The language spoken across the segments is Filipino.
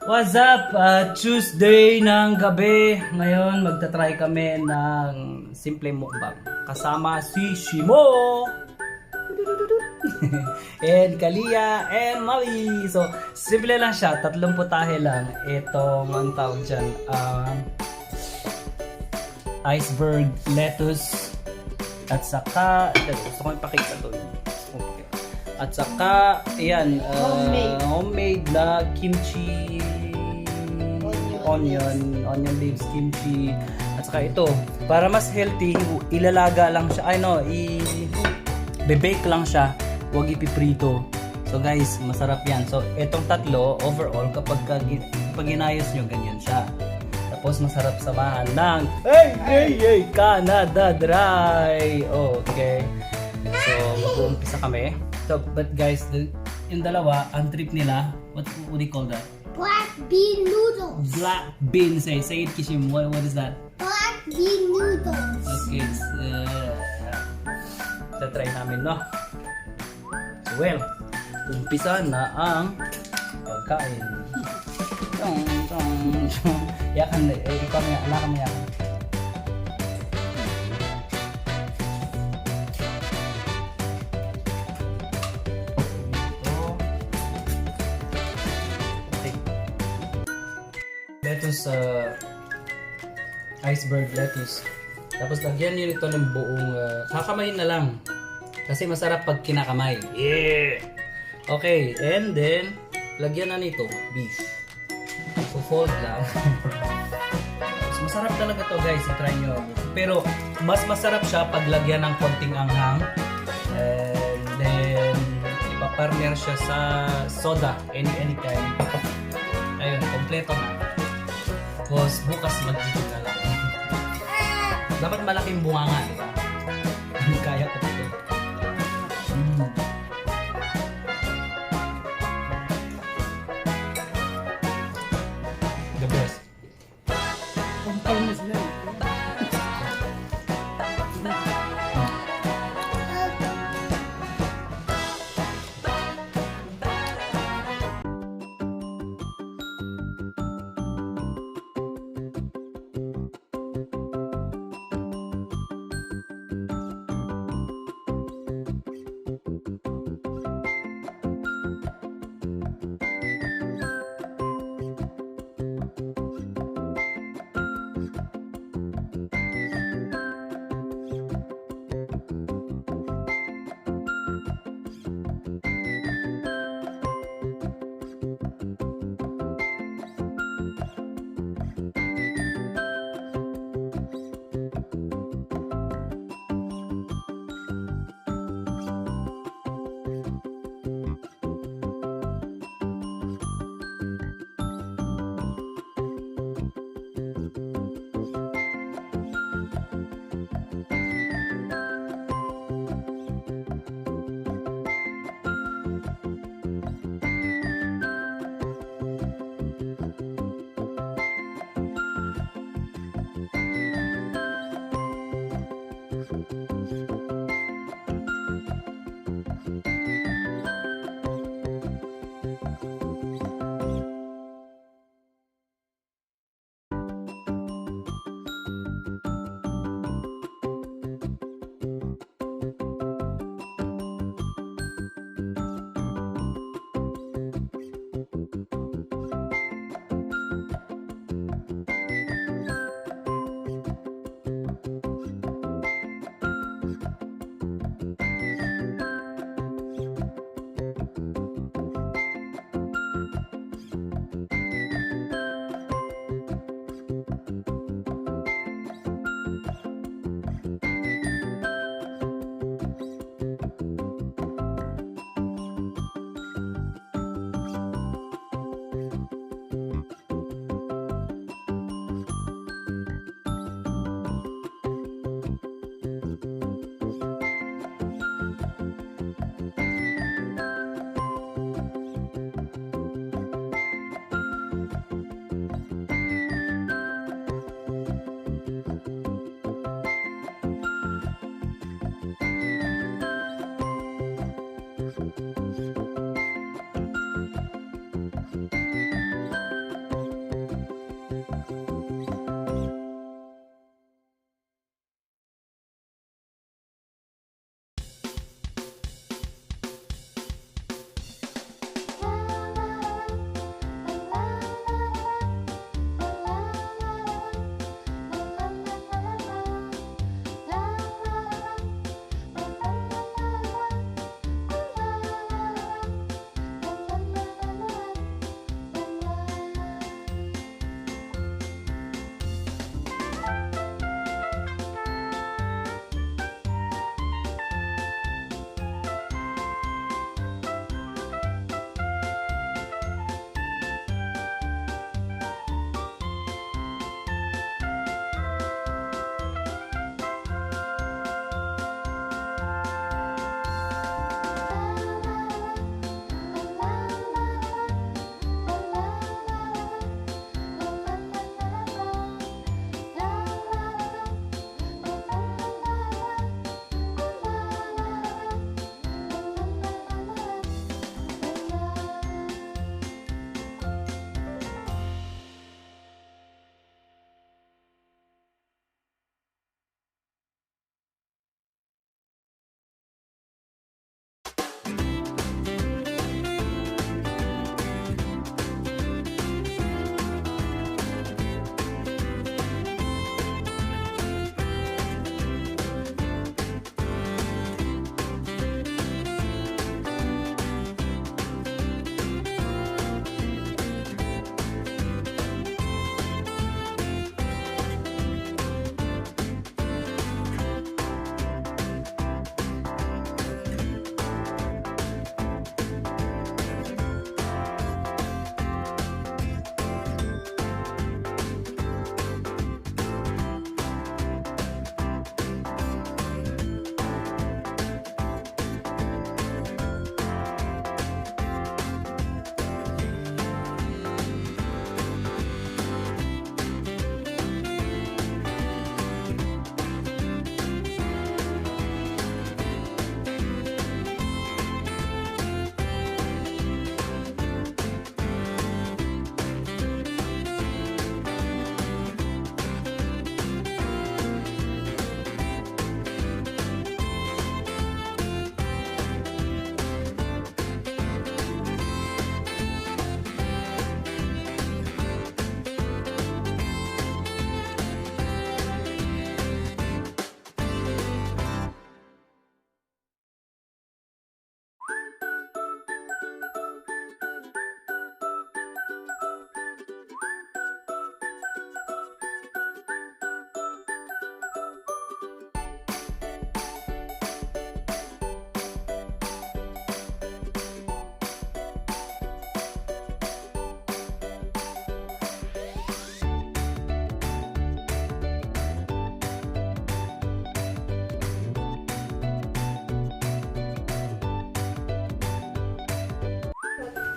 What's up? Tuesday ng gabi. Ngayon magta-try kami ng simple mukbang. Kasama si Shimo and Kalia and Maui. So, simple lang siya. 3 putahe lang. Itong ang tawag dyan. Iceberg lettuce. At saka, gusto ko ipakita to. Okay. At saka, ayan, homemade na kimchi, onion leaves kimchi. At saka ito, para mas healthy, ilalaga lang siya, bebake lang siya, huwag ipiprito. So guys, masarap yan. So itong tatlo, overall, kapag inayos nyo, ganyan siya. Tapos masarap samahan ng Canada Dry. Okay. So mag-uumpisa kami. So, but guys, yung dalawa, ang trip nila, what do you call that? Black bean noodles. Black bean. Say it, Kishim. What is that? Black bean noodles. Okay, try namin, no? So, well, umpisa na ang pagkain. Yakan, ikaw na, alakan mo yakan. Lettuce, iceberg lettuce. Tapos lagyan nyo nito ng buong, kakamayin na lang. Kasi masarap pag kinakamay. Yeah! Okay, and then, lagyan na nito, beef. So, fold lang. So, masarap talaga to guys, i-try nyo. Pero, mas masarap siya pag lagyan ng konting anghang. And then, ipapartner siya sa soda, any kind. Ayun, kompleto na. Tapos bukas mag-video na lang. Dapat malaking bunganga, di ba? Kaya ko ito. The best. Ang kalmas na.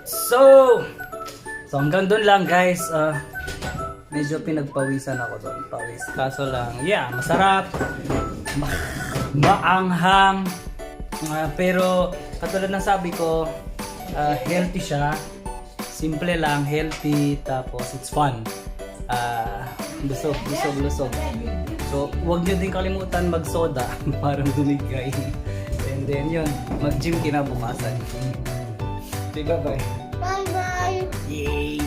So hanggang doon lang guys. Medyo pinagpawisan ako doon. Pawis. Kaso lang, yeah, masarap. Maanghang. Pero katulad ng sabi ko, healthy siya. Simple lang, healthy. Tapos it's fun. Lusog. So, huwag nyo din kalimutan mag-soda. Parang dumigay. And then yun, mag-gym kinabukasan. Okay, bye-bye. Bye bye. Yay!